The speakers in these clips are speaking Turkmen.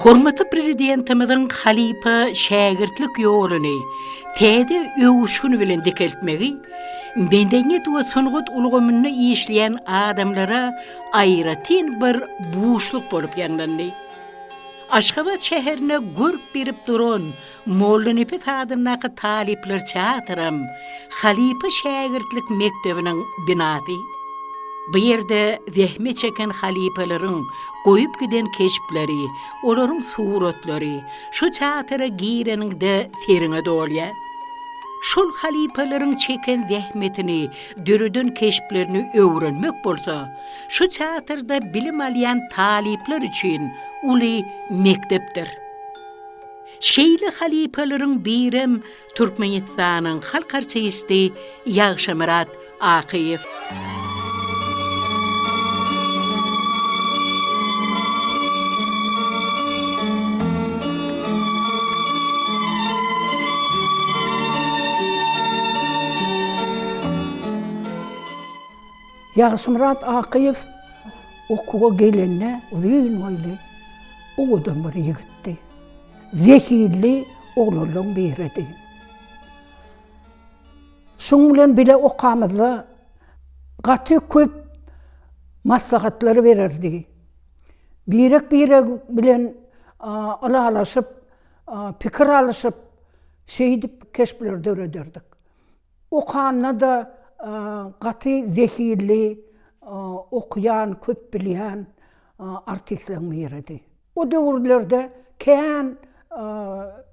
Hormatly prezidentimizin halipa şägirtlik ýoluny täze öwüşün bilen dikeltmegi, medeniyet we sungut ulgamyny işleyen adamlara aýratyn bir buuşluk bolup ýanlandy. Aşgabat şäherine gürk berip duran Molla Nepet adynaky talipler çatyram halipa şägirtlik mektebiniň binasy. Bu yerde zehmet çeken halipelerin koyup giden keşpleri, oların suratları, şu çatıra girenin de serine dolya. Şol halipelerin çeken zehmetini, dürüdün keşplerini öğrenmek bolsa, şu çatırda bilim alayan talipler için uli mekteptir. Şeýle halipelerin birem Türkmenistanyň halk artisti Ýagşamyrat Akyýew. Ýagşamyrat Akyýew okuga gelenne uzun boýly oğudan bir ýigitdi. Zekili oğlanlaryň biridi. Şoň bilen bile okamyzda gaty köp maslahatlary bererdi. Birek bilen alalaşyp, pikir alyşyp, şeýdip keşpler dörederdik. Okanyna da gaty zekili, okuyan, köp bilýän artistler beredi. O döwürlerde kän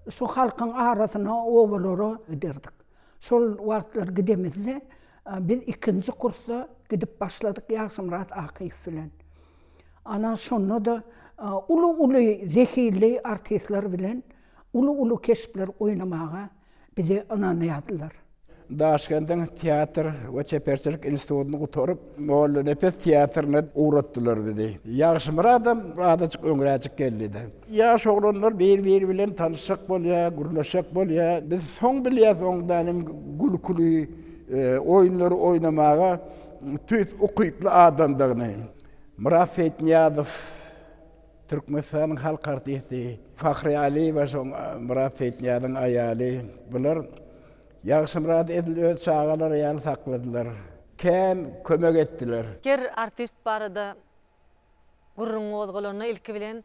şu halkyň arasyna owalara giderdik. Şol wagtlar gidemizde biz ikinji kursda gidip başladyk Ýagşamyrat Akyýew bilen. Ana şonu da ulu zekili artistler bilen ulu keşpler oýnamaga bize ananýadylar. Daşkendiň teatr we çeperçilik institutyny guturup Molla Nepet teatrına uğratdylar dedi. Ýagşamyratam adaçyk öňräçik geldi. Ýaş oglanlar bir bilen tanışak bolýar, gurlaşak bolýar. Biz soň bilýäs oňdan gülküli oýunlar oýnamaga tüz ukyply adamdygyny. Muraf Etniýazow Türkmenistanyň halk artisti Fahry Aliýew we Muraf Etniýazowyň aýaly bular Ýagşamyrat edilýär çağalar ýaly sakladylar. Kän kömek etdiler. Ger artist barada gurrun ozgolana ilki bilen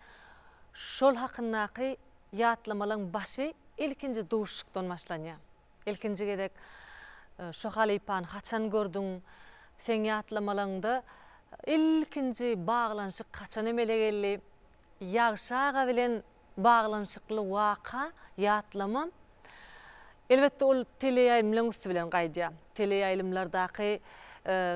şol hakyndaky ýatlamalyň başy ilkinji duşukdan başlanýar. İlkinji gedek şo halypany haçan gördüň, sen ýatlamalyňda ilkinji baglanşyk haçan emelegelli, ýagşaga bilen baglanşykly waka ýatlama. Elbette ol teleýaýlymlaryň üstü bilen gaýdýar. Teleýaýlymlardaky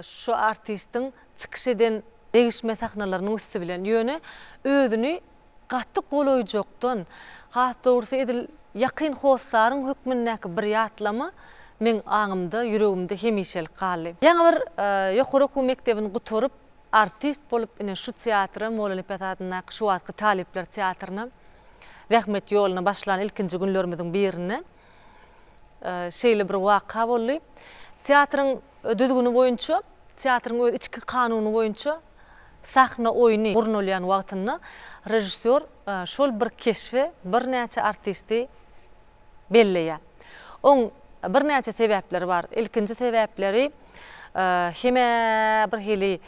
şu artistiň çykyş eden degişme sahnalarynyň üstü bilen ýöne özüni gaty goloýjakdan, has dogrusu edil ýakyn hoslaryň hükmündäki bir ýatlama men aňymda, ýüregimde hemişel galy. Ýa bir ýokary okuw mektebini guturup artist bolup ine şu teatra Molla Nepet adynaky şu wagtky talipler teatrına zähmet ýoluna başlanan ilkinji günlerimiziň birine şeýle bir waka boldy. Teatrın düzgünü boýunça, teatrın içki kanuny boýunça sahna oýny gurnulýan wagtyny rejissor şol bir keşfe bir näçe artisti belleýär. Oň bir näçe sebäpleri bar. Ilkinji sebäpleri heme bir hili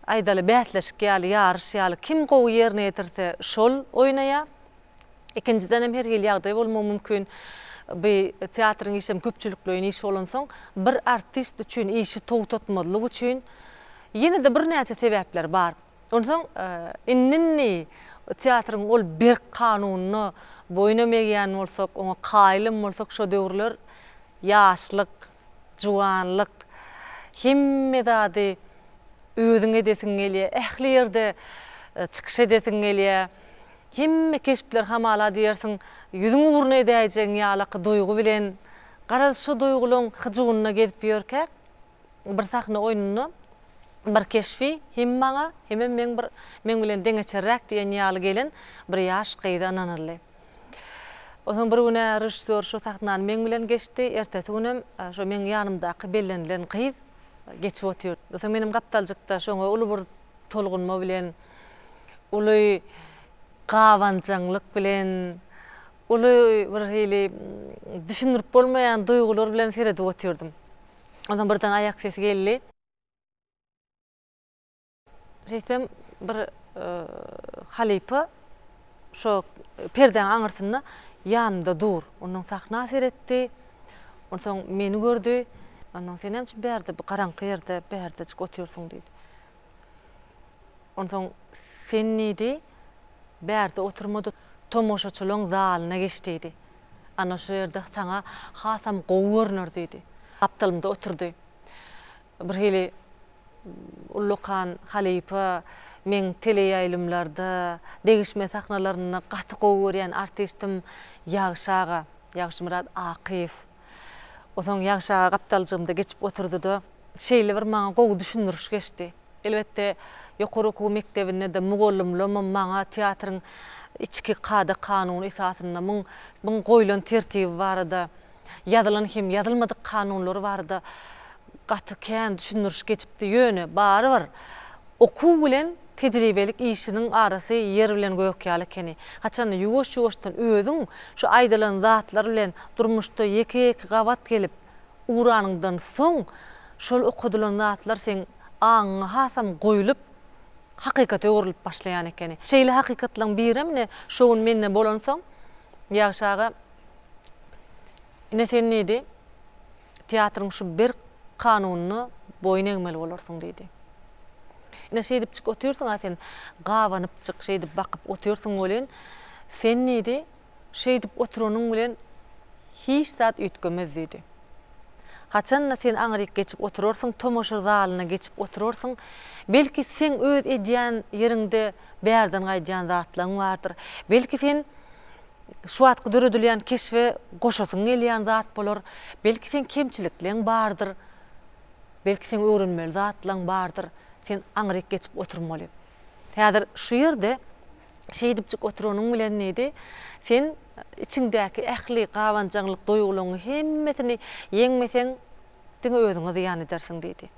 aýdaly bätleşik ýaly ýarış ýaly kim gowy ýerine ýetirse şol oýnaýar. Ikinciden hem her hili ýagdaý bolmagy mümkin. Bir teatrın işem köpçülüklüğün işi olan son bir artist üçün işi toğutatmadığı üçün yine de bir näçe sebäpler bar. Ondan soň innini teatrın ol bir kanunyny boýnamaýan bolsak, oňa kaýlym bolsak şo döwürler ýaşlyk, juwanlyk hemme zady özüňe edesiň gelýär, ähli ýerde çykyş edesiň gelýär. Hemme keşpler hamala diýersiň, ýüzüňi buruna edäýjek ýaly doýgu bilen, garaz şu doýgularyň hyjygyna gezip ýörkäk, bir sahna oýnuny, bir keşfi hem maňa, hem men bilen deňeçerräk diýen ýaly gelen bir ýaş gyzy ananly. Oňa bir güne rejissor şu sahnany men bilen geçdi, ertesi günem şu men ýanymdaky bellenilen gyz geçip otýar. Oňa menim gapdaljykda şoňa uly bir tolgunma bilen uly gawanjaňlyk bilen uly bir hili düşünürip bolmayan duygular bilen seredip oturdum. Ondan birden ayak sesi geldi. Şeytem bir halipa şo perden aňyrtyna ýanymda dur. Onuň sahna seretdi. Ondan meni gördü. Ondan sen hem berde bir garaňky ýerde berde çyk oturýarsyň diýdi. Ondan sen nidi berde oturmady tomoşaçylyň zalyna geçdi. Ana şu ýerde saňa hasam gowy görnür diýdi. Aptalymda oturdy. Bir hili Ullukan halipa men teleýaýlymlarda degişme sahnalaryna gaty gowy görýän artistim Ýagşaga, Ýagşymrat Akyf. Ozoň Ýagşaga gapdaljygymda geçip oturdy-da, şeýle bir maňa gowy düşündürüş geçdi. Elbetde ýokary okuw mektebinde de mugallimlerim maňa teatryň içki qada kanuny esasyna muň goýulan tertibi barada, ýazylan hem ýazylmadyk kanunlary barada gaty kän düşündürüş geçipdi ýöne bary bar. Okuw bilen tejribelik işiniň arasy yer bilen gök ýaly ekeni. Haçan ýuwaş-ýuwaşdan özüň şu aýdylan zatlar bilen durmuşda ýeke-ýeke gabat gelip uranyňdan soň şol okudylan zatlar sen aňyňa hasam goýulyp hakykaty öwrülip başlaýan ekeni. Şeýle hakykatlaryň birine şoň menne bolan soň Ýagşaga ine sen nidi teatryň şu bir kanunyny boyun eňmeli bolarsyň diýdi. Ine şeýdip çyk oturýarsyň aten gawanyp çyk şeýdip bakyp oturýarsyň bolen sen nidi şeýdip oturanyň bilen hiç zat üýtgemez diýdi. Haçan sen aňryk geçip oturursyň, tomoşa zalyna geçip oturursyň, belki sen öz edýän ýerinde bärden gaýjan zatlaryň bardyr. Belki sen şu atky döredilýän keşfe goşasyň gelýän zat bolar. Belki sen kemçilikleň bardyr. Belki sen öwrenmeli zatlaryň bardyr. Sen aňryk geçip oturmaly. Häzir şu ýerde şeýdip çyk oturanyň bilen nedi? Sen içiňdäki ähli gawanjaňlyk duýgularyň hemmesini ýeňmeseň diňe özüňe ziýan edersiň diýdi.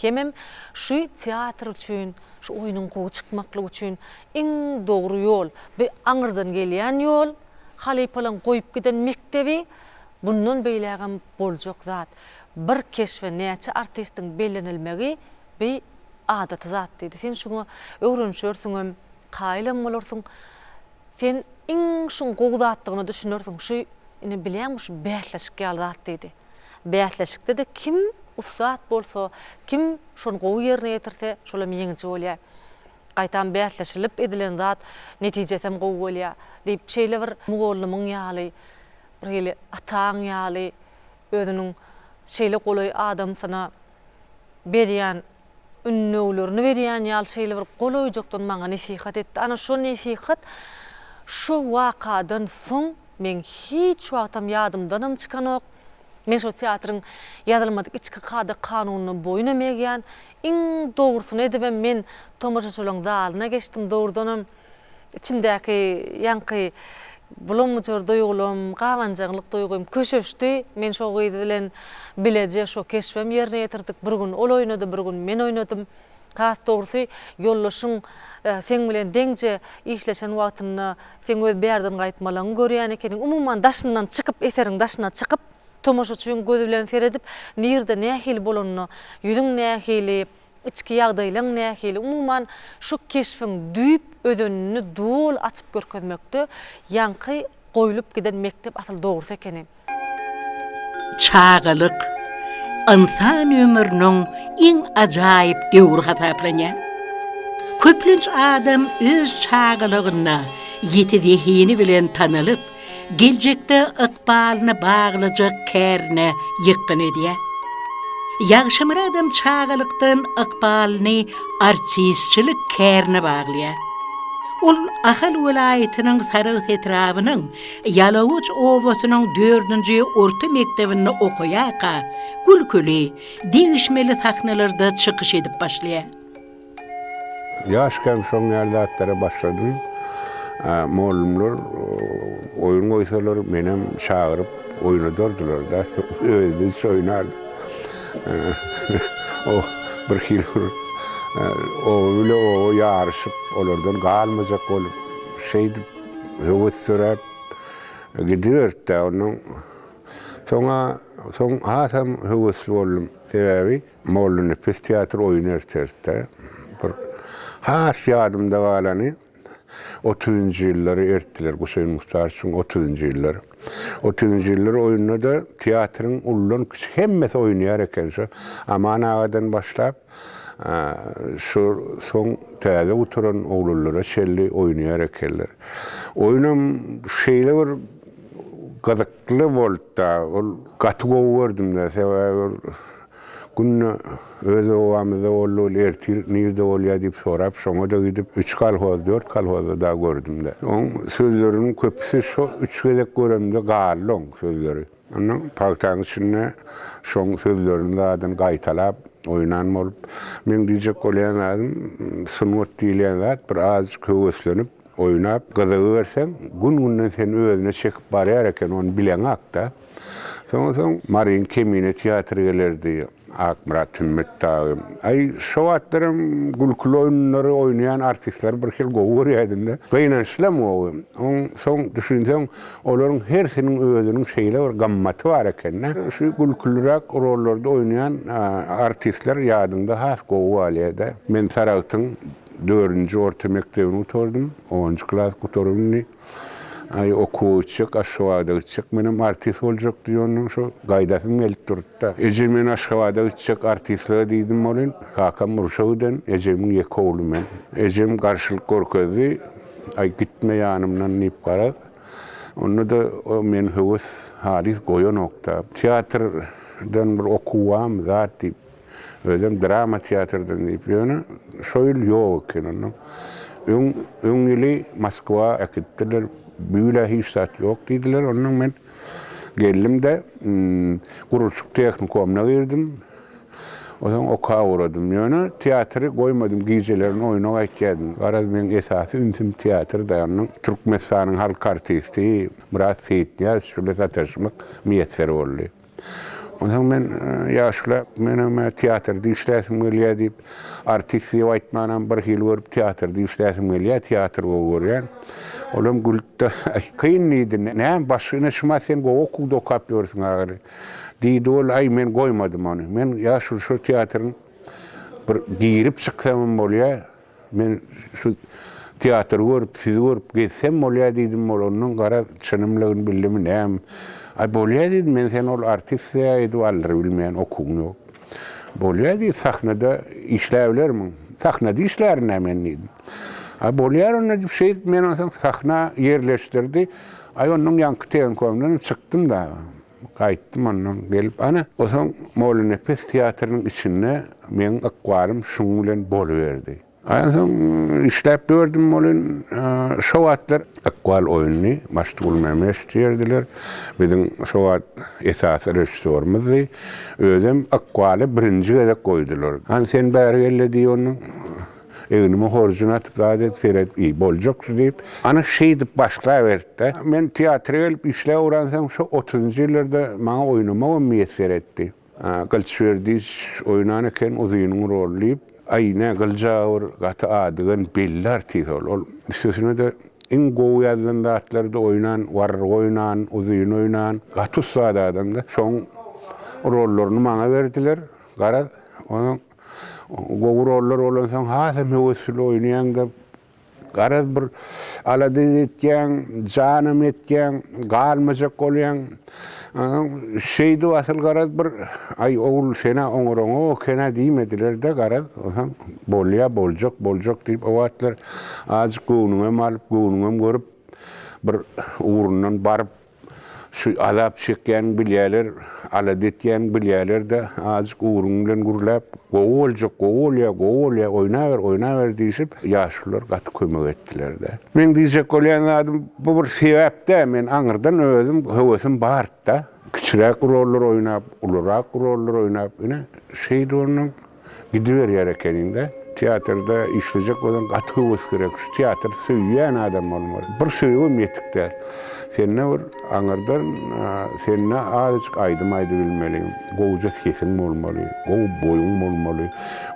Hemem şu teatr üçin, şu oýunyň gowy çykmaklygy üçin iň dogry ýol, bir aňyrdan gelýän ýol, halipalan goýup giden mektebi bundan beýlägem boljak zat. Bir keşfe näçe artistiň bellenilmegi bir adaty zat diýdi. Sen şuňa öwrenşörsiň, kaýlan bolarsyň. Sen iň şuň gowy zatlygyny düşünürsiň. Şu ine bilýän şu bähleşik zat diýdi. Bähleşikde de kim usat bolsa, kim şoň gowy ýerine ýetirse, şolam ýeňçi bolýar. Gaýtan bähleşilip edilen zat netijesem gowy bolýar diýip şeýle bir mugallimyň ýaly, bir hili ataň ýaly, özüniň şeýle golay adam sana berýän ünnöwlerini berýän ýaly şeýle bir golaýjakdan maňa nesihat etdi. Ana şu nesihat şu wakadan soň men hiç wagtam ýadymdanam çykanok. Men şu teatryň ýazylmadyk içki qada kanunyny boyun emegýän iň dogrusyny edibem men tomoşaçylyň zalyna geçdim dogrudanam. İçimdäki ýanky bulanmajor duýgulum, gawanjaňlyk duýgum köşeşdi. Men şo gyzy bilen bileje şo keşfem ýerine ýetirdik. Bir gün ol oýnady, bir gün men oýnadym. Has dogrusy ýollaşyň sen bilen deňje işleşen wagtyny sen öz bärden gaýtmalaryň görýän ekeniň, umumyň daşyndan çykyp, eseriň daşyna çykyp, tomoşaçyň gözi bilen seredip, nirde nähili bolanyny, ýüzüň nähili, içki ýagdaýlaryň nähili, umumyň şu keşfiň düýüp ödönüni dul açyp görkezmekde ýanky goýulyp giden mektep asyl dogrusy ekeni. Çağılık insan ömrünün iň ajaýyp döwri hataplanýar. Köplünç adam öz çağılıgyna ýeti zehini bilen tanylyp, geljekde ykbalyny baglajak kärine ýykyn edýär. Ýagşymyr adam çağılykdan ykbalyny artistçilik kärine baglýar. Ol Ahal welaýatynyň Sarıgys etrabynyň Ýalawuç owasynyň 4-nji orta mektebinde okuýaka, gülküli, degişmeli sahnalarda çykyş edip başlaýar. Ýaşkem şoň ýerde atlara başladym. Mollumlar oýun goýsalar menem çağırıp oýnadardylar da biz oýnardyk. O bir hil o bile o yarışıp olardan galmazak olup şeydi hıvıs sürep gidiyor da onun son hasam hıvıslı oldum sebebi moğlunu pis tiyatr oynar terste bir has yadımda kalanı 30. yılları erttiler Hüseyin Muhtarçı'nın 30. yılları. 30. yılları oyunu da tiyatrın ullan küçük hemmesi oynayarak eken aman ağadan başlayıp şu son teyze oturan oğullara şelli oynayarak ekenler. Oyunum şeyle var gazıklı volta, katı kovurdum da sebebi gün öz ovamızda oğlu ertir nerede oluyor deyip sorap sonra da gidip 3 kalhoz 4 kalhozda da gördüm de. Onun sözlerinin köpüsü şu 3 gezek görümde gallon sözleri. Onun paktan içinde şu sözlerinde adın gaytalap oynan olup men diyecek olayan adım sunut diyen zat bir az köveslenip oynap gazı versen gün sen özüne çekip barayarken onu bilen akta. Sonra Marin Kemine tiyatro gelirdi. Akmurat Tümmet Dağım. Ay şovatlarım gülkülü oyunları oynayan artistler bir kere goğuruyordum da. Ve inançlam o. Son düşünsem onların her senin özünün şeyle var, gammatı var eken. Şu gülkülürak rollerde oynayan artistler yadında has goğu aliyede. Ben Sarak'tın 4. orta mektebini oturdum. 10. klas oturdum. Ay okuyacak, aşağıda gidecek, benim artist olacak diyorsun, şu gaydasım gelip durdu. Ecemin aşağıda gidecek artistliğe dedim olun, Hakan Murşav'dan, Ecemin yeki oğlum ben. Ecem karşılık korkuyordu, ay gitme yanımdan neyip karak. Onu da men hıvız halis koyu nokta. Tiyatrdan bir okuvam zaten, özüm drama tiyatrdan deyip yani, şöyle yok onun. Ün Moskva akittiler, büyüle hiç saat yok dediler. Onun ben geldim de Kuruçuk Teknikum'una girdim. O zaman oka uğradım. Yani tiyatrı koymadım. Giyicilerin oyunu açadım. Araz ben esası ünsim tiyatr dayanım. Türkmenistan'ın halk artisti Murat Seyitniyaz şöyle satışmak miyetseri oldu. O zaman ben yaşlı, benim tiyatrda işlesim geliyor deyip artisti vaitmanan bir yıl görüp tiyatrda işlesim geliyor, tiyatr görüyor. Oğlum gülüp kıyın neydi, ne başına şuma sen okulda okuyuyorsun ağrı. Deydi ol, ay ben koymadım onu. Ben ya şu tiyatrın girip çıksam oluyor, ben şu tiyatr görüp, sizi görüp geçsem oluyor dedim onun kara çınımlığını bildim ne. Ay bolya dedim, ben sen ol artist ya edvalları bilmeyen okun yok. Bolya dedim, sahnada işlevler mi? Sahnada işler ne men dedim. Ay bolya ona şey, ben olsam sahna yerleştirdi. Ay onun yankı Teknikum'dan çıktım da. Kayıttım ondan gelip ana. O zaman Moğlu Nefes tiyatrının içinde benim akvarım şungulen bol verdi. Aynen işlep gördüm olun şovatlar akval oyunu maşgul memeş yerdiler. Bizim şovat esas rejissörümüz özüm akvalı birinci kez koydular. Hani sen bari elle diyor onun evimi horcuna atıp zaten seyret iyi bolcuk deyip ana şey deyip başlayıverdi. Ben tiyatroya gelip işle öğrensem şu 30. yıllarda bana oyunuma o müyesser etti. Kılçverdiş oynanırken uzun rolleyip ay ne gılcağır katı adığın belli titol. Ol sözüne de en goğu yazında atlarda oynan, var oynan, uzun oynan, katı sağda adamda. Son rollerini bana verdiler. Garaz onun goğu roller olansan hasem hevesli oynayan da garaz bir aladı etken, canım etken, galmayacak olayan şeydi asıl garaz bir ay oğul sena oğurunu kena diyemediler de garaz bolya bolcuk deyip o atlar azıcık göğünüme alıp göğünüme görüp bir uğrundan barıp şu azap çeken bilyeler, aladı etken bilyeler de azıcık uğrundan gürlep goğulya oynaver deyip yaşlılar katı kömek ettiler de. Ben diyecek olayan adım bu bir sebep de men anırdan özüm hevesim bağırdı da. Küçürek roller oynap, ulurak roller oynap, şeydi onun gidiver yerekeninde. teatrda işleyecek olan katı olması gerek. Şu teatr söyleyen adam olmalı. Bir söylüğüm yetikler. Seninle bir anırdan, seninle azıcık aydım bilmeli. Goğuca sesin olmalı, goğu boyun olmalı,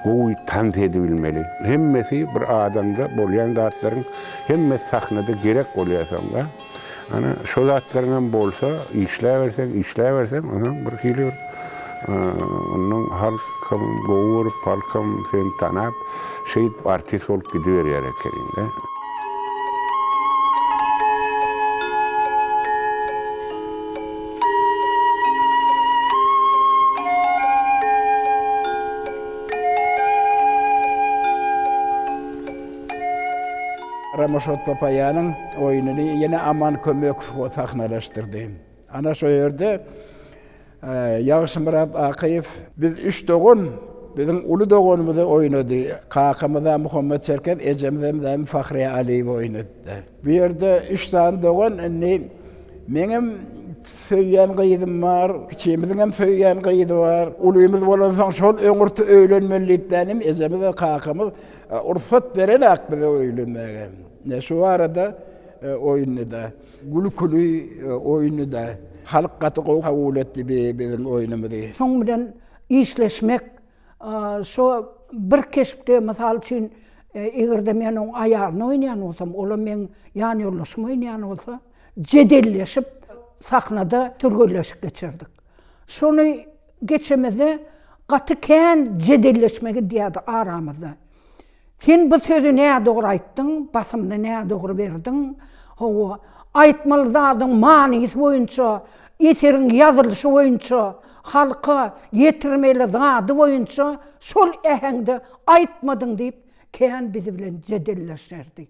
goğu tant edebilmeli. Hemmesi bir adamda bolayan zatların hemmesi sahnada gerek oluyor sonra. Ana şu zatlarından bolsa işleversen, ona bir hili bir onun halkım, goğur, halkım sen tanap, artist olup gidiveriyor ekerinde. Ramaşot Papayan'ın oyununu yine Aman Kömök sahnalaştırdı. Ana şu yerde Yağış Murat Akayef biz 3 doğun, bizim ulu doğunumuzu oynadı. Kakamıza Muhammed Çerket, Ecem'den Fahriye Aliyev oynadı. Bir yerde 3 tane doğun, benim söyleyen kıyıdım var, küçüğümüzün hem söyleyen kıyıdı var. Uluyumuz olan son şol öngürtü öğlenmeliyiptenim, Ecem'de kakamız ursat veren akbide öğlenmeye. Şu arada oyunu da, gülükülü oyunu da, halk katı kabul etti bizim oyunumuzu. Soň bilen işleşmek, şu bir kesipde misal için egerde men oň ayagyny oýnaýan bolsam, ola men ýan ýollaşymy oýnaýan bolsa, jedelleşip sahnada türgeleşik geçirdik. Şonu geçemede gaty kän jedelleşmegi diýdi aramyzda. Sen bu sözü näme dogry aýtdyň, basymdy näme dogry berdiň? Howa aýtmaly zadyň manysy boýunça, eteriň ýazylyşy boýunça, halka yetirmeli zady boýunça şol äheňde aýtmadyň diýip kän bizi bilen jedelleşerdi.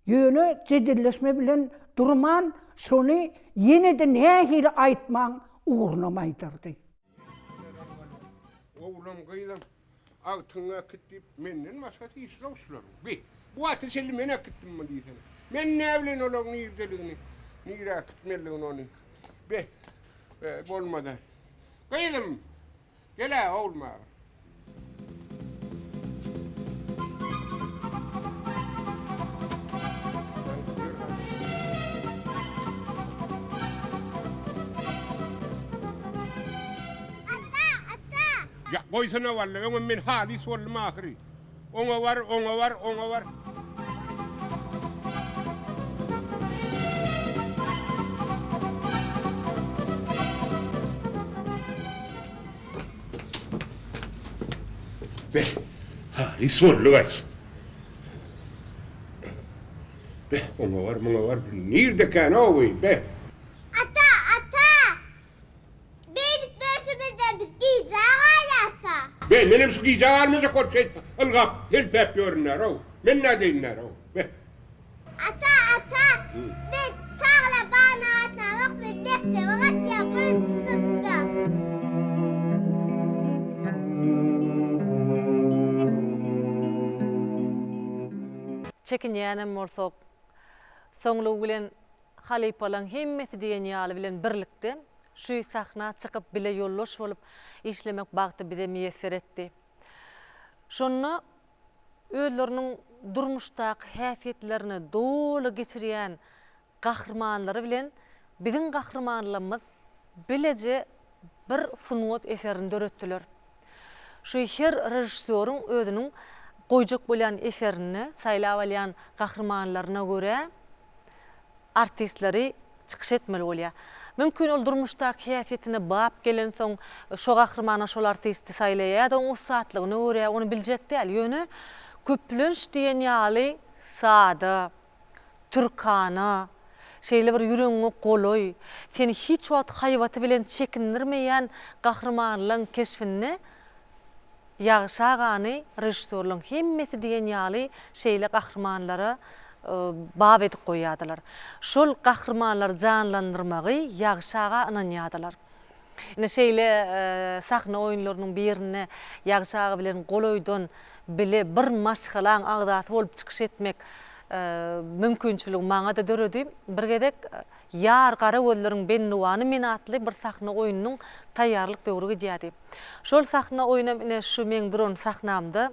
Ýöne jedelleşme bilen durman şonu ýene-de nähili aýtmaň ugrunamaýdyrdy. Oğlum kıydım, altına kıttip menden masası işlevşler. Bu ateş eli mene kıttım mı diye sana. Men ne evlen olan nirdeliğini, nira kıtmeliğini onu. Olmadı. Kıydım, gel ha olma. Ya koysana vallahi ama men halis oldum ahiri. Ona var. Be, halis oldum ay. Be, ona var. Nerede kan o be? Ata! Benim börsümüzden biz giyeceğiz hala. Benim şu giyeceğimize koçet. Algap, helpep yorunlar o. Men ne deyinler o. Be. Ata! Biz çağla bana atlamak ve mekte vakat yaparız sınıfta. Çekinýänem bolsak, soňlugy bilen halypalan hemmesi diýen ýaly bilen birlikde şu sahna çykyp bile ýolloş bolup işlemek bagty bize meýesser etdi. Şonu özleriniň durmuşdaky häsiýetlerini dolu geçirýän gahrmanlary bilen biziň gahrmanlarymyz bileje bir sunwat eserini döretdiler. Şu her rejissöriň özüniň goýjak bolýan eserini saýlap alýan gahrmanlaryna görä artistleri çykyş etmeli bolýar. Mümkin ol durmuşdaky häsiýetine bap gelen soň şo gahrmana şol artisti saýlaýar da o satlygyny görä, onu biljek däl. Ýöne köplünç diýen ýaly sada, türkana, şeýle bir ýüregiňe goloy, seni hiç wagt haýwaty bilen çekindirmeýän gahrmanlaryň keşfini Yağış Agany rejissörlüň hemmesi diýen ýaly şeýle gahrmanlara bab edip goýýardylar. Şol gahrmanlary janlandyrmagy Yağış Aga ynanýardylar. Ine şeýle sahna oýunlarynyň birine Yağış Aga bilen goloýdan bile bir maşgalan agdaty bolup çykyş etmek mümkinçilik maňa da döredi. Birgedek ýar gara gözleriň bennuwany menatly bir sahna oýunynyň taýýarlyk döwrüge ýady. Şol sahna oýunam ine şu meň duran sahnamda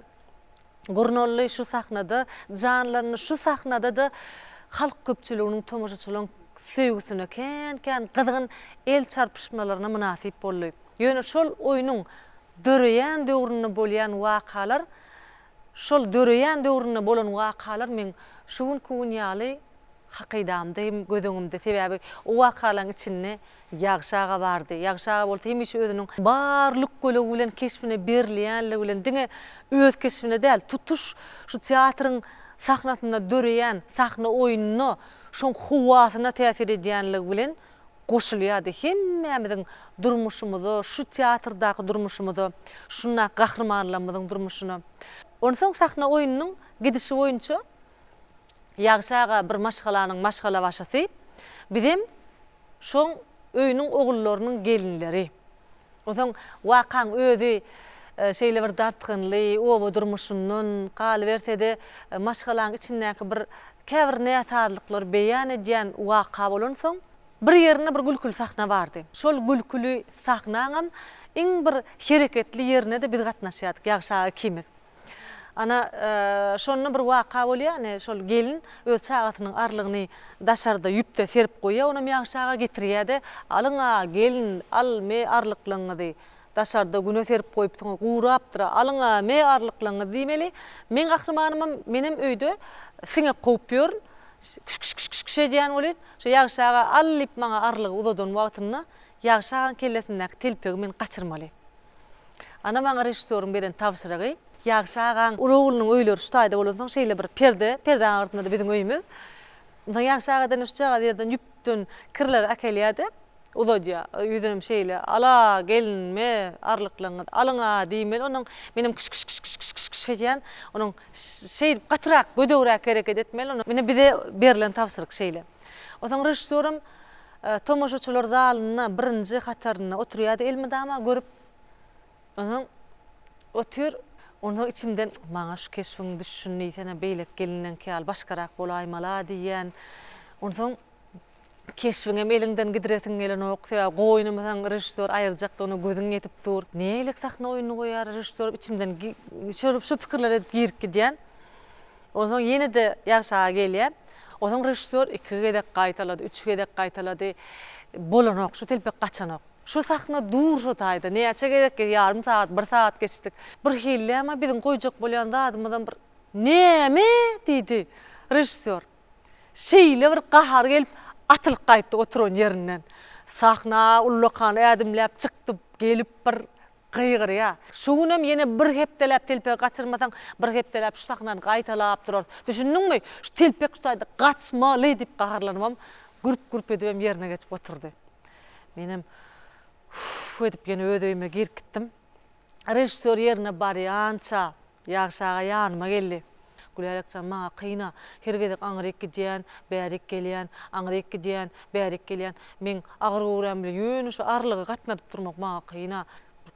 Gurnolly şu sahnada, canlarını şu sahnada da halk köpçülüğünün tomaşaçılığın sevgisine kän gıdığın el çarpışmalarına münasip bolýar. Ýöne şol oýnyň döreýän döwrüne bolýan wakalar, şol döreýän döwrüne bolan wakalar men şuň kunýaly hakydamda hem gözüňimde sebäbi o wakalaryň içinde ýagşaga bardy. Ýagşaga bolsa hem şu özüniň barlyk gölegi bilen keşfine berilýänligi bilen diňe öz keşfine däl, tutuş şu teatryň sahnasynda döreýän sahna oýunyna şoň huwasyna täsir edýänligi bilen goşulýardy. Hemmemiziň durmuşymyzy, şu teatrdaky durmuşymyzy, şuna gahrymanlarymyzyň durmuşyna. Ondan soň sahna oýunynyň gidişi boýunça ýagşaga bir maşgalanyň maşgala başlasy, bizim şoň öýüniň ogullarynyň gelinleri. Ondan wakan özü şeýle bir dartgynly, oba durmuşundan galy bersede maşgalanyň içindäki bir käbir näsadlyklar beýan edýän waka bolan soň bir ýerine bir gülkül sahna bardy. Şol gülkülü sahnanyň iň bir hereketli ýerine de biz gatnaşýardyk ýagşaga ikimiz. Ana şonu bir waka bolýar, ane şol gelin öz çagatynyň arlygyny daşarda ýüpde serip goýýar, onu ýagşaga getirýärdi. Alyňa gelin, al me arlyklaňyzy. Daşarda güne serip goýup gurapdyra. Alyňa me arlyklaňyzy diýmeli. Men gahrymanymam menem öýde siňe goýup ýörün. Şeýdýän bolar. Şu ýagşaga alyp maňa arlygy uzadan wagtyna ýagşagyň kellesindäki telpegi men gaçyrmaly. Ana maňa rejissorum beren tawsyragy ýagşagyň uruglynyň öýleri şutaýda bolan soň şeýle bir perde artynda da biziň öýümüz. Onda ýagşagadan üçjaga ýerden ýüpden kirler akelýärdi. Uzadýa, ýüzüm şeýle, ala gelinme arlyklaňyz, alyňa diýmeli, onuň menem şeýdýän, onuň şeýip gatyrak, gödegrak hereket etmeli, onu mene bize berilen tawsyryk şeýle. Otaň rejissorum tomaşaçylar zalyna birinji hataryna oturýardy, elmydama görüp, onuň otur. Onda içimden maňa şu keşfiň düşünni sene beýlek gelinen käl başgarak bolaýmala diýen. Ondan keşfiň hem elinden gidiresiň gelen oksa goýnumyň rejissor aýyrjakda onu gözüň etip dur. Näýlik sahna oýuny goýar rejissor içimden şu pikirler edip girip gidýän. Ondan ýene de ýagşaga gelýär. Ondan rejissor 2 gedek gaýtalady, 3 gedek gaýtalady. Bolanok şu telpek gaçanok. Şu sahna dur şutaýdy. Näçe gerek ýarym saat, 1 saat geçdik. Bir hille ama biziň goýjak bolýan zadymyzdan bir näme diýdi rejissor. Şeýle bir gahar gelip atylyp gaýtdy oturan ýerinden. Sahna ullakan ädimläp çykdyp gelip bir gyýgyrýa. Şunem ýene bir hepdelep telpek gaçyrmasaň, bir hepdelep şu sahnany gaýtalap durar. Düşündiňmi? Şu telpek şutaýdy, gaçmaly diýip gaharlanmam, gürp edip ýerine geçip oturdy. Menem edip ýene öýüme girip gitdim. Rejissor ýerine barýança ýagşaga ýanyma geldi. Gülälekçe maňa kyna, her gedek aňryk gidýän, bärik gelýän, aňryk gidýän, bärik gelýän. Men agyr görän bile ýöne şu arlygy gatnadyp durmak maňa kyna.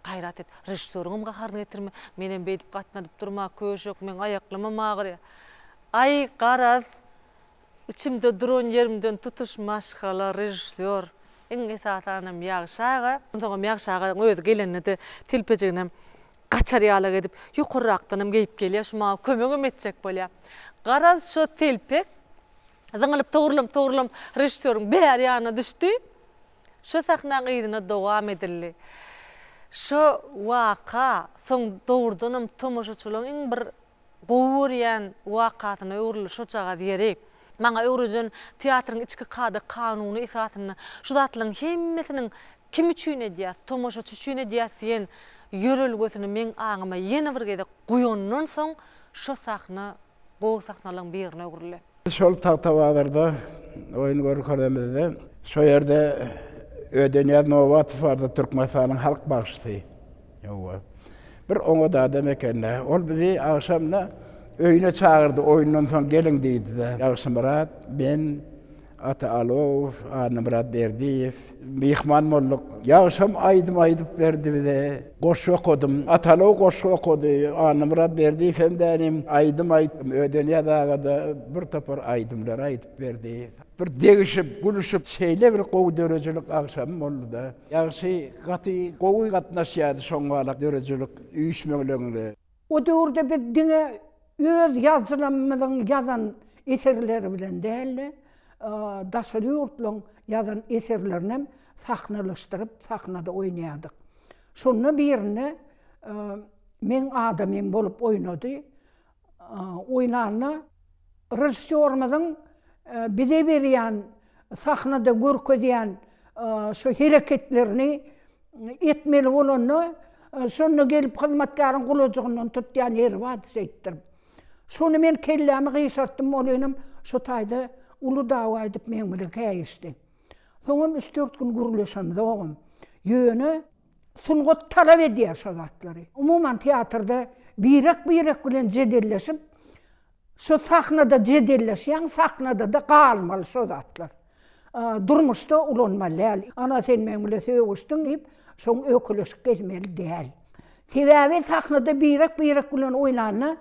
Gaýrat et, rejissoruňam gaharny getirme, menem beýdip gatnadyp durmak köşök, men aýaklamam agyr. Ay garaz, içimde duran ýerimden tutuş maşgala rejissor. Eň esasanam ýagşaga, ondan ýagşaga öz gelenine de tilpejiginem gaçarýalyk edip ýokurrakdanam geýip gelýär, şuma kömegim etjek bolýar. Garaz şu tilpek zyňylyp togurlam rejissoruň bäri ýanyna düşdi. Şu sahna gyzyna dowam edildi. Şu waka soň dogurdanam tomaşaçylaryň iň bir gowurýan wakatyna öwrülýär şu çaga diýeri. Maňa öwrüden teatryň içki kady kanuny esatyny şu zatlaryň hemmesiniň kim üçin edýär, tomaşaçy üçin edýär diýen ýörelgesini men aňyma ýene bir gede goýandan soň şu sahna gowy sahnalaryň birine öwrülýär. Şol tagtawalarda oýun görkezlemizde şu ýerde Ödenýär Novatov barda Türkmenistanyň halk bagşysy. Ýowa. Bir oňa da adam ekende. Ol bizi akşamda öýüne çağırdı, oýundan soň gelin diýdi. Ýagşymrat, ben Ata Alov, Anamrat Berdiýew, mihman bolduk. Ýagşam aýdyp berdi bize. Goşu okudum. Ata Alov goşu okudy. Anamrat Berdiýew hem dänim aýdym. Ödenýär dagada bir topar aýdymlar aýdyp berdi. Bir degişip, gülüşip, şeýle bir gowy dörejilik akşam boldy da. Ýagşy gaty gowy gatnaşýardy şoňalak dörejilik üýüşmelerinde. O döwürde bir diňe öz yazılanmadan yazan eserleri bilen değerli, daşarı yurtluğun yazan eserlerini sahnalaştırıp sahnada oynayadık. Şunu birini men adamım bolup oynadı. Oynanı rejissörümüzün bize beriyen sahnada görkeziyen şu hareketlerini etmeli olanı şunu gelip hizmetkarın kulucuğundan tutyan yeri var deyittirdim. Şunu men kellemi gıysarttım olayınım şu tayda Uludağ'a edip men bile kayıştı. Soňam 3-4 gün gürleşem doğum. Yönü sungut talep ediyor şu zatları. Umuman teatrda birek bilen cedelleşip şu sahnada cedelleşen sahnada da kalmalı şu zatlar. Durmuşda ulanmalı. Ana sen men bile söýüşdüň diýip şoň öküleşik gezmeli değil. Sebebi sahnada birek bilen oynanna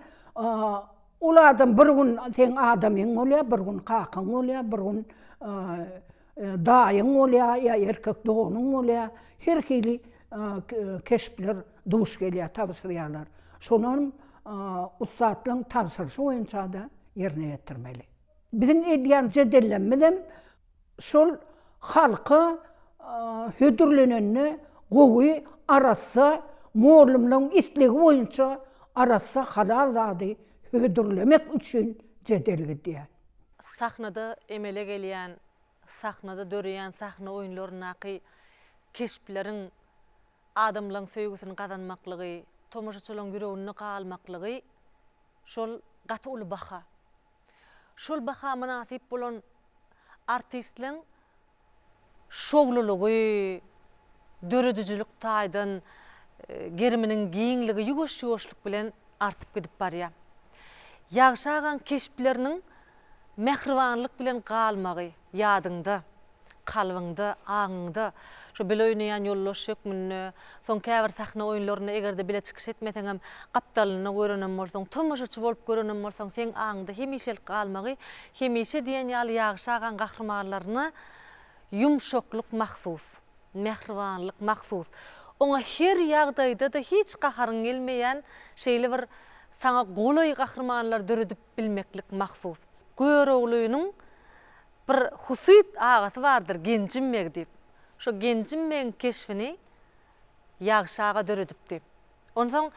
ulardan bir gün sen adamyň bolýar, bir gün kakyň bolýar, bir gün daýyň bolýar, ya erkek doğunyň bolýar. Her hili keşpler duş gelýär, tabşyrýarlar. Şonuň ustatlyň tabşyrşy boýunça da ýerine ýetirmeli. Biziň edýän jedellenmedem şol halky hödürlenenni gowy arassa moğlumlaň isligi boýunça arassa halal zady hödürlemek üçin jedel gidýär. Sahnada emele gelýän, sahnada döreýän sahna oýunlarynaky keşpleriň adamlaryň söýgüsini gazanmaklygy, tomoşaçylaryň ýüregini galmaklygy şol gaty uly baha. Şol baha münasip bolan artistliň şowlulugy, döredüjülük taýdan geriminiň giňligi ýugoş-ýugoşlyk bilen artyp gidip barýar. Ýagşagan keşpleriniň mehribanlyk bilen galmagy ýadyňda, kalbyňda, aňyňda şu bile oýnaýan ýoldaş ýokmyny, soň käbir sahna oýunlaryna egerde bile çykyş etmeseňem, gapdalyny görenen bolsaň, tomoşaçy bolup görenen bolsaň, sen aňyňda hemişelik galmagy, hemişe diýen ýaly ýagşagan gahrymanlaryny yumşaklyk mahsus, mehribanlyk mahsus. Oňa her ýagdaýda da hiç gaharyň gelmeýän şeýle bir saňa goly gahrymanlar döredip bilmeklik mahsus. Göröwlüğüniň bir husyt agaty bardyr, genjimmek diýip. Şo genjimmeň keşfini ýagşaga döredipdi. Onsoň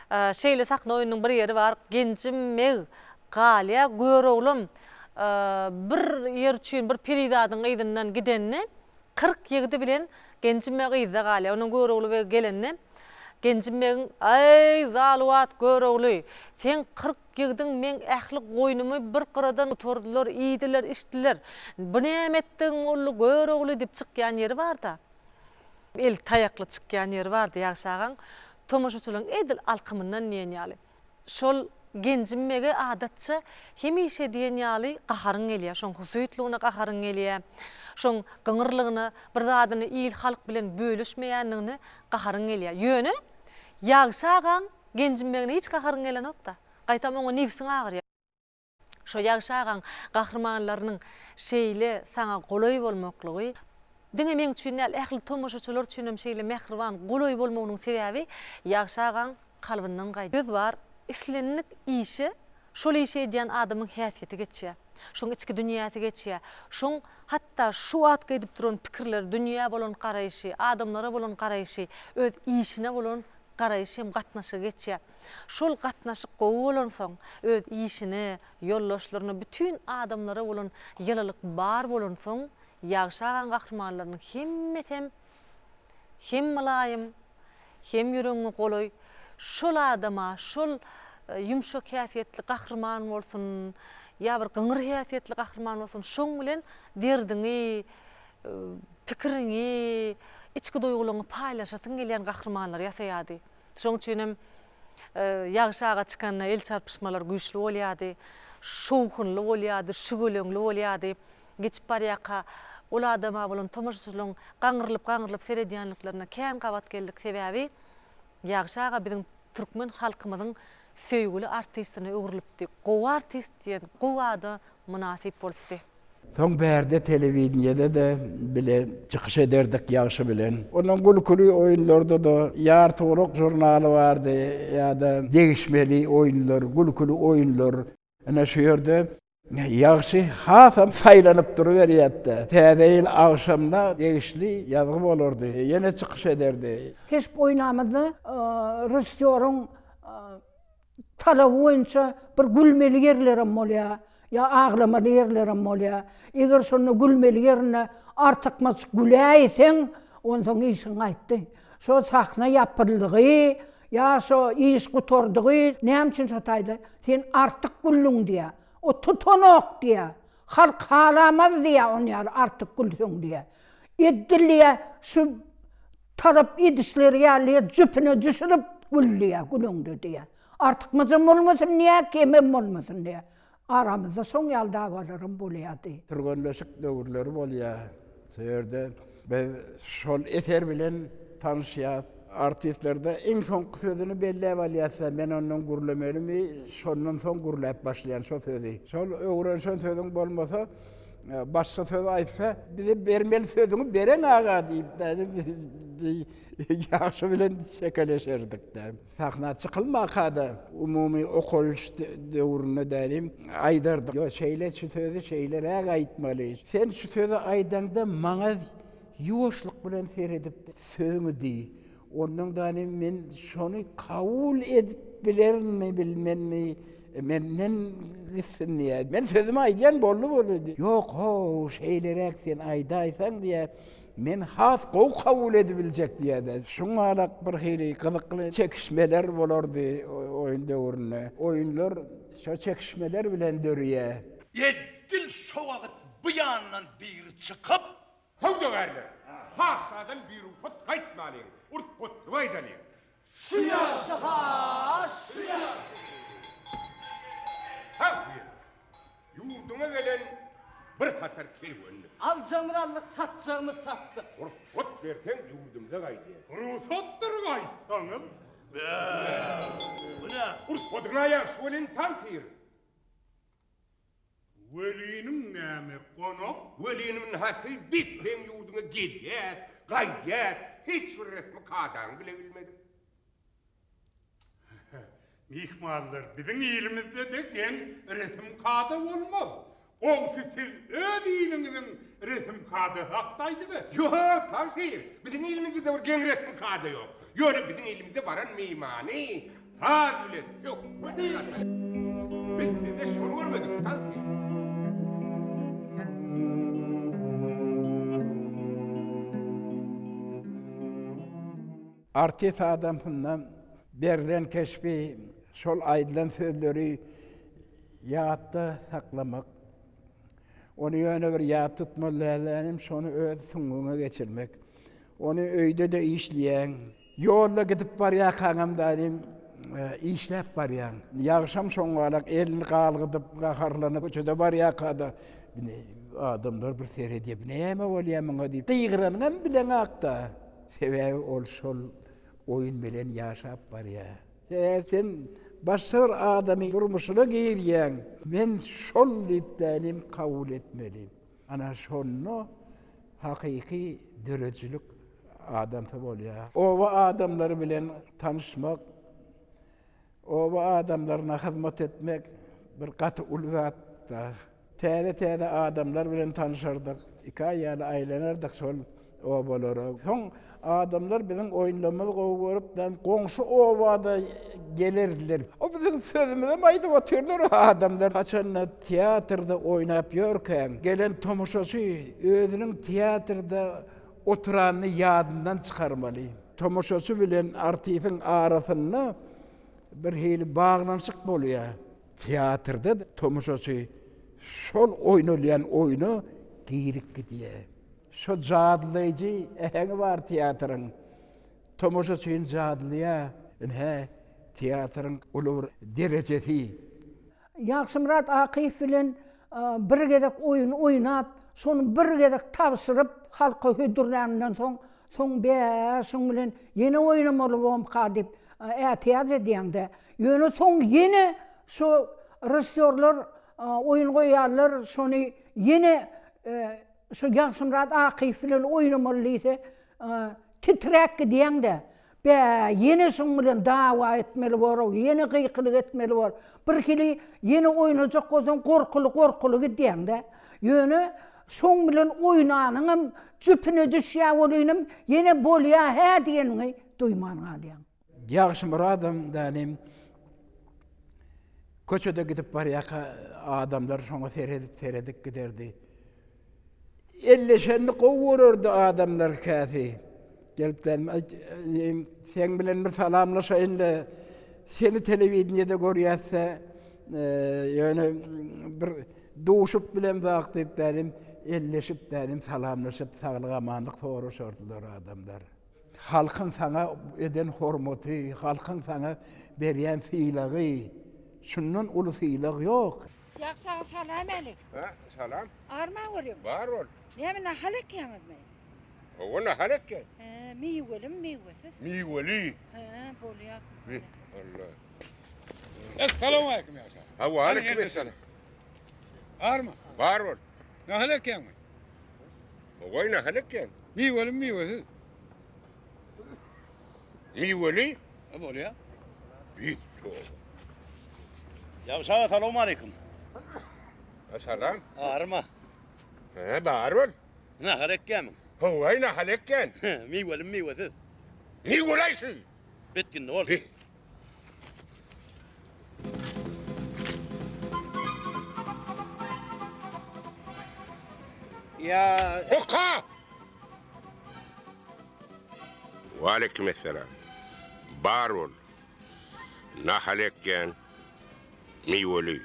şeýle sahna oýunynyň bir ýeri bar, genjimmek galya göröwlüm bir ýer üçin bir peridadyň ýygynyň gidenni 40 ýygdy bilen genjimmek ýygyda galya, onuň göröwli gelenni genjimmeň ay zalwat göröwli, sen 40 ýygdyň men ähli goýnumy bir qyradan tordular, iýdiler, içdiler. Bu nämetdiň olu göröwli diýip çykýan ýeri bar da. El taýakly çykýan ýeri bar da ýagşagan tomoşaçylaryň edil alkymyndan näýen ýaly. Şol genjimmege adatça hemişe diýen ýaly gaharyň gelýär, şoň husyýetligine gaharyň gelýär. Şoň gyňyrlygyny, bir zadyny il halk bilen bölüşmeýänligini gaharyň gelýär. Ýöne ýagşagan genjimmegine hiç gaharyň gelen opda. Gaýtam oňa nefsiň agyrýar. Şo ýagşagan gahrymanlarynyň şeýle saňa goly bolmaklygy, diňe men üçin ähli tomoşaçylar üçin hem şeýle mehriban, goly bolmagynyň sebebi ýagşagan kalbynyň gaýdy. Göz bar, islenlik işi, şol işe edýän adamyň häsiýeti geçýär. Şoň içki dünýäsi geçýär. Şoň hatta şu atga edip duran pikirler, dünýä bolan garaýşy, adamlara bolan garaýşy, öz işine bolan garaýşy hem gatnaşy geçýär. Şol gatnaşyk gowy bolansoň, öz işini, ýoldaşlaryny, bütün adamlara bolan ýylylyk bar bolansoň, ýagşagan gahrymanlarynyň hem mulaýym, hem ýüregiňi goly, şol adama, şol yumşak häsiýetli gahryman bolsun, ýa bir gyňyr häsiýetli gahryman bolsun, şoň bilen derdiňi, pikirini, içki duýgularyny paýlaşasyň gelýän gahrymanlar ýasaýady. Şoň üçin hem ýagşaga çykanda el çarpyşmalar güýçli bolýady, şowhunly bolýady, şügüleňli bolýady. Geçip barýaka ol adama bolan tomoşaçylaryň gaňrylyp seredýänliklaryna kän gabat geldik sebebi ýagşaga biziň türkmen halkymyzyň söýgüli artistine öwrilipdi. Gowy artist diýen gowy ada münasip bolupdy. Son berde televizyonda da bile çıkış ederdik yaşı bilen. Onun gülkülü oyunlarda da yartoluk jurnalı vardı ya da değişmeli oyunlar, gülkülü oyunlar. Ana şu yerde yaşı hafam saylanıp duruveriyatdı. Tədeyil akşamda değişli yazgı olurdu. Yine çıkış ederdi. Kesip oynamadı. Rejissörün talabı boyunca bir gülmeli yerlerim olya. Ya ağlamalı yerlerim olya. Eğer sonra gülmeli yerine artık maç güleysen, ondan sonra iyisin ayttı. So sahna yapıldığı, ya so iyiş kutorduğu, ne için sotaydı? Sen artık güllün diye. O tutunok diye. Halk halamaz diye onu artık gülsün diye. Eddiliye şu talap edişleri yerliye cüpüne düşürüp gülündü diye. Artık mızım olmasın niye, kemem olmasın diye. Aramızda son yalda kalırım buluyordu. Turgonlaşık döwürleri bolýa. Söýerde ben şol eser bilen tanışýar. Artistlerde en son sözünü belläp alýarsa, men ondan gurlamelimi, şondan son gurlap başlayan şo sözi. Şol öwrenşen sözüň bolmasa, başka söz aýtsa, bize bermeli sözüňi beren ağa diýip ýaşy bilen şekeleşerdik de. Sahna çykylmakada umumy okuryş döwrüne dälim aýdardyk. Yo şeýle şu sözü şeýlere aýtmaly. Sen şu sözü aýdanda maňa ýuwaşlyk bilen seredip sözüňi diýip onun da men şonu kabul edip bilermi bilmenmi menden gitsin diye. Men sözümü aýdýan boldy. Yok ho şeýlerek sen aýdaýsan diye men has kabul edibiljek diye de. Şoňa alak bir hili gyzykly çekişmeler bolardy oyun döwrüne. Oyunlar şo çekişmeler bilen dörýär. Yeddil şo wagt bu ýandan biri çykyp, "Howdagarlar, hasadan bir ufat gaýtmaly. Urfut gaýdaly." Şuya şaha, şuya. Hawdy. Yurduňa gelen bir hatar kerwende. Alçamrallık satçağımı sattı. Urfut bersen yurdumda gaýdy. Ruhsatdır gaýtsaňyz. Buna urfutuna ýaşwelin tansir. Welinin näme konop? Welinimin hasy bitsen yurduňa gelýär, gaýdýar, hiç bir resmi kadan bile bilmedik. Mihmanlar bizim ilimizde deken resim kağıdı olmaz. Olsa siz öz ilinizin resim kağıdı haktaydı mı? Yok, tansir. Bizim ilimizde de bir gen resim kadı yok. Yöre bizim ilimizde varan mimani. Fazilet yok. Biz size şunu görmedik, tansir. Artist adamından berilen keşfi, şol aýdylan sözleri ýatda saklamak, onu ýöne bir ýat tutmalylarym, şonu öz suňuňa geçirmek, onu öýde de işleýän, ýolda gidip barýar kaňamdanym, işläp barýar. Ýagşam şoňalak elini galgydyp, gaharlanyp, köçede barýar kada, adamlar bir seredip, näme bolýar maňa diýip, gyýgyranyň bilen akda. Sebäbi ol şol oyun bilen ýaşap barýar. Sen başar adamy durmuşyna girýän, men şol diýip kabul etmeli. Ana şonu hakyky dörejilik adamsa bolýar. O adamlar bilen tanışmak, o adamlaryna hyzmat etmek bir gaty ulgat da. Täze adamlar bilen tanışardyk. Iki aýaly aýlanardyk şol o bolarak. Soň adamlar bilen oýunlamaz goýup, goňşy obada gelirdiler. O bizim sözümizde aýdyp otyrlar adamlar. Haçan teatrda oýnap ýörken, gelen tomoşaçy özüniň teatrda oturanyny ýadyndan çykarmaly. Tomoşaçy bilen artistin arasynda bir hili baglanşyk bolýar. Teatrda tomoşaçy şol oýnalýan oýunu giýirip gidýär. Şo jadlyjy eňi bar teatrın. Tomoşaçyň jadlyja, teatrın ulur derejesi. Ýagşymrat Akyf bilen bir gedek oyun oýnap, şonu bir gedek tapşyryp halka hödürlänenden soň şoň bilen ýene oýnamaly bolom kadip ätiýaz edýände. Ýöne soň ýene şo rejissörler oyun koyarlar, şonu yine şu Ýagşymrat Akyf bilen oýnamalysa titrek diýen de be yine şoň bilen dawa etmeli bar, yine gıykylyk etmeli bar. Bir kili yine oýnajak bolsam gorkulu diýen de ýöne şoň bilen oýnanyňym jüpüne düşýär bolýanym yine bolýa hä diýenini duýman galýan. Ýagşymradam danym köçede gidip barýaka adamlar şoňa seredip giderdi. Elleşenli gowururdy adamlar käfi. Gelipden sen bilen bir salamlaşaýynda seni telewizionyada görýärse ýöne bir duşup bilen wagt danym elleşip danym salamlaşyp saglyk amanlyk soraşardylar adamlar. Halkyň sana eden hormaty, halkyň sana berýän fiýligi, şundan uly fiýlig ýok. Ýagşy salam alik. Ha, salam. Arma görüyorum. Var ol. Näme halak ýamazmy? Ona halakka. Miwelim miwesiz. Miweli. Bolýar. Allah. Assalamu alaykum ya. Ha, wa aleyküm esselam. Arma. Var ol. Ne halak ýamy? Oyna halakka. Miwelim miwesiz. Miweli. Bolýar. Ýagşy assalamu alaykum. Salam. Arma. Ha, var ol. Ne halak ýamy? Oyna halakka. Miwelim miwesiz. Miweli. Bitkin ne boldy? Ya Oka! Wa aleyküm esselam. Bar ol. Na halakkan miweli.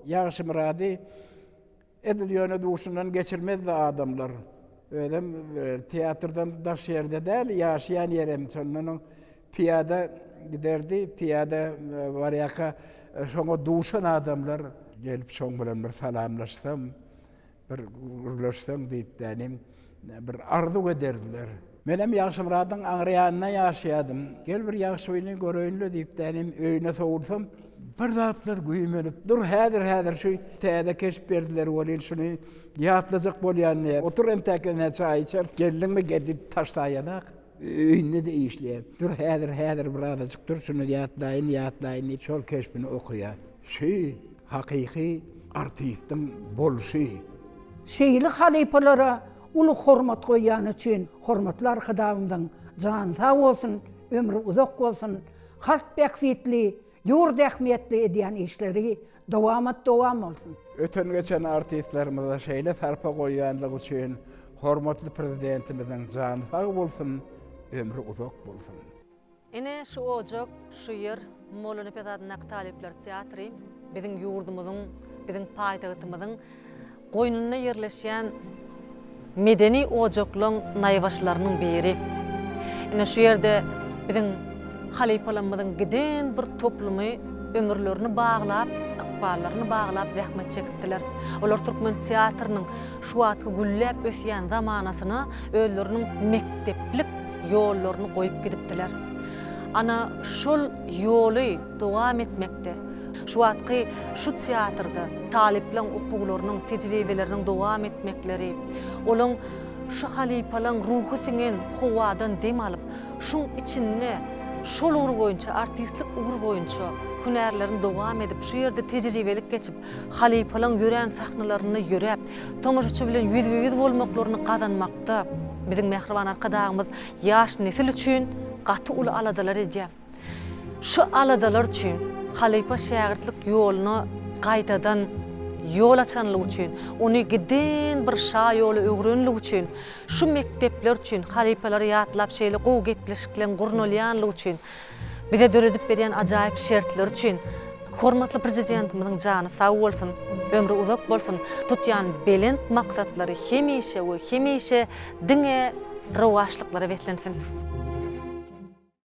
Ýagşymrady edil ýöne duşundan geçirmezdi adamlar. Öyle tiyatrdan da şerde däl, ýaşaýan ýerem şondan piyada giderdi, piyada barýaka şoňa duşan adamlar gelip şoň bilen bir salamlaşsam, bir gurlaşsam diýip danym bir arzu ederdiler. Menem Ýagşymradyň aňraýanyna ýaşaýadym. Gel bir ýagşy oýny göreýinle diýip danym öýüne soğursam, bir zatlar güýmenip, dur häzir şu täze keşip berdiler bolýan şunu ýatlajak bolýan. Otur entäkene çaý içer, geldiňmi gedip taşlaýanak. Öýünde de işleýär. Dur häzir bir azajyk dur şunu ýatlaýyn, şol keşpini okuýar. Şu hakyky artistiň bolşy. Şeýli halypalara uly hormat goýan üçin hormatlar Hudamyň jan sag bolsun, ömrü uzak bolsun, halk bekfitli, ýurt ähmiýetli edýän işleri dowam bolsun. Öten geçen artistlerimize şeýle sarpa goýanlygy üçin hormatly prezidentimiziň jan sag bolsun, ömrü uzak bolsun. Ene şu ojak, şu yer Molla Nepet adynyň talipler teatry biziň ýurdumyzyň, biziň paýtagtymyzyň goýnuna ýerleşýän medeni ojaklaryň naýbaşlarynyň biri. Ene şu ýerde biziň halypalarymyzyň giden bir toplumy ömürlerini baglap, ykballaryny baglap zähmet çekipdiler. Olar Türkmen teatrynyň şu wagtky güllep ösýän zamanasyna özleriniň mekteplik ýollaryny goýup gidipdiler. Ana şol ýoly dowam etmekde. Şu wagtky şu teatrda talipleň okuglarynyň tejribeleriniň dowam etmekleri, olaň şu halypalan ruhy singen howadan dem alyp, şuň içinde şol ugur boýunça, artistlik ugur boýunça hünärlerini dowam edip, şu ýerde tejribelik geçip, halypalan ýören sahnalaryny ýörep, tomaşaçy bilen ýüz-ýüz bolmaklaryny gazanmakda biziň mehriban arkadaşymyz ýaş nesil üçin gaty uly aladalar edýär. Şu aladalar üçin halypa şäherlik ýoluny gaýtadan ýol açanlyk üçin, ony giden bir şa ýoly öwrenlik üçin, şu mektepler üçin halypalary ýatlap şeýle gowy gepleşiklen gurnolýanlyk üçin, bize döredip berýän ajaýyp şertler üçin hormatly prezidentimiziň jany sag bolsun, ömrü uzak bolsun, tutýan belent maksatlary hemişe diňe rewaçlyklary wetlensin.